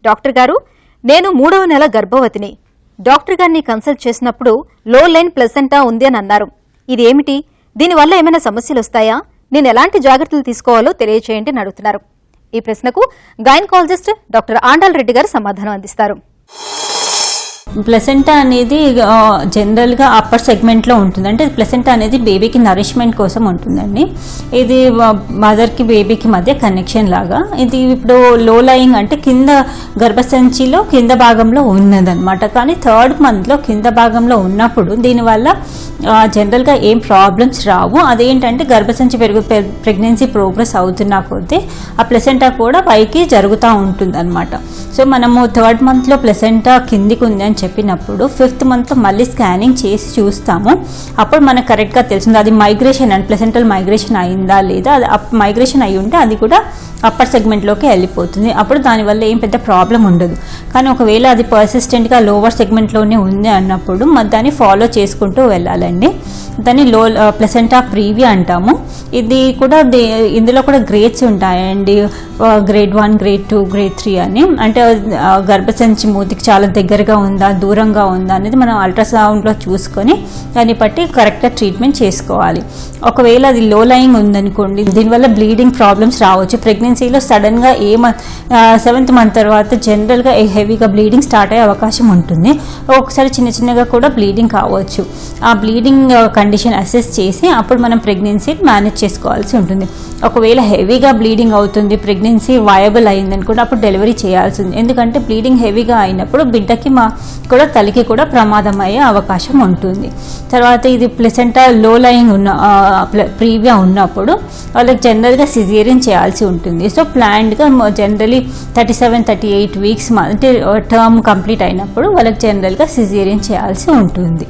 Doctor గారు, నేను 3వ నెల గర్భవతిని. డాక్టర్ గారిని కన్సల్ట్ చేసినప్పుడు లో లైన్ ప్లసెంటా ఉంది అని అన్నారు. ఇదేమిటి? దీనివల్ల ఏమైనా సమస్యలు వస్తాయా? నేను ఎలాంటి జాగ్రత్తలు తీసుకోవాలో తెలియచేయండి అని అడుగుతున్నారు. ఈ ప్రశ్నకు గైనకాలజిస్ట్ డాక్టర్ ఆండాల్ రెడ్డి గారు సమాధానం అందిస్తారు. ప్లసెంటా అనేది జనరల్గా అప్పర్ సెగ్మెంట్లో ఉంటుంది. అంటే ప్లసెంటా అనేది బేబీకి నరిష్మెంట్ కోసం ఉంటుందండి. ఇది మదర్కి బేబీకి మధ్య కనెక్షన్ లాగా. ఇది ఇప్పుడు లో లయింగ్ అంటే కింద గర్భసంచిలో కింద భాగంలో ఉన్నదన్నమాట. కానీ 3rd మంత్లో కింద భాగంలో ఉన్నప్పుడు దీనివల్ల జనరల్గా ఏం ప్రాబ్లమ్స్ రావు. అదేంటంటే గర్భసంచి ప్రెగ్నెన్సీ ప్రోగ్రెస్ అవుతున్నా కొద్దీ ఆ ప్లసెంటా కూడా పైకి జరుగుతూ ఉంటుంది అనమాట. సో మనము 3rd మంత్లో ప్లసెంటా కిందికి ఉంది అని చెప్పినప్పుడు 5th మంత్లో మళ్ళీ స్కానింగ్ చేసి చూస్తాము. అప్పుడు మనకు కరెక్ట్గా తెలిసింది అది మైగ్రేషన్ అండ్ ప్లసెంటల్ మైగ్రేషన్ అయిందా లేదా. అది మైగ్రేషన్ అయి ఉంటే అది కూడా అప్పర్ సెగ్మెంట్లోకి వెళ్ళిపోతుంది. అప్పుడు దానివల్ల ఏం పెద్ద ప్రాబ్లం ఉండదు. కానీ ఒకవేళ అది పర్సిస్టెంట్గా లోవర్ సెగ్మెంట్లోనే ఉంది అన్నప్పుడు దాన్ని ఫాలో చేసుకుంటూ వెళ్ళాలండి. దాన్ని ప్లసెంటా ప్రీవియా అంటాము. ఇది కూడా ఇందులో కూడా గ్రేడ్స్ ఉంటాయండి. గ్రేడ్ 1, గ్రేడ్ 2, గ్రేడ్ 3 అని. అంటే గర్భసంచి మూతికి చాలా దగ్గరగా ఉందా దూరంగా ఉందా అనేది మనం అల్ట్రాసౌండ్లో చూసుకొని దాన్ని బట్టి కరెక్ట్గా ట్రీట్మెంట్ చేసుకోవాలి. ఒకవేళ అది లో లయింగ్ ఉందనుకోండి, దీనివల్ల బ్లీడింగ్ ప్రాబ్లమ్స్ రావచ్చు. ప్రెగ్నెన్సీలో సడన్గా 7th మంత్ తర్వాత జనరల్గా హెవీగా బ్లీడింగ్ స్టార్ట్ అయ్యే అవకాశం ఉంటుంది. ఒకసారి చిన్న చిన్నగా కూడా బ్లీడింగ్ కావచ్చు. ఆ బ్లీడింగ్ కండిషన్ అసెస్ చేసి అప్పుడు మనం ప్రెగ్నెన్సీ మేనేజ్ చేసుకోవాల్సి ఉంటుంది. ఒకవేళ హెవీగా బ్లీడింగ్ అవుతుంది, ప్రెగ్నెన్సీ వయబుల్ అయిందనుకుంటే అప్పుడు డెలివరీ చేయాల్సింది. ఎందుకంటే బ్లీడింగ్ హెవీగా అయినప్పుడు బిడ్డకి కూడా తల్లికి కూడా ప్రమాదం అయ్యే అవకాశం ఉంటుంది. తర్వాత ఇది ప్లసెంటా లో లయింగ్ ఉన్న ప్రీవియా ఉన్నప్పుడు వాళ్ళకి జనరల్గా సిజేరియన్ చేయాల్సి ఉంటుంది. సో ప్లాన్డ్గా జనరలీ 37-38 వీక్స్ అంటే టర్మ్ కంప్లీట్ అయినప్పుడు వాళ్ళకి జనరల్గా సిజేరియన్ చేయాల్సి ఉంటుంది.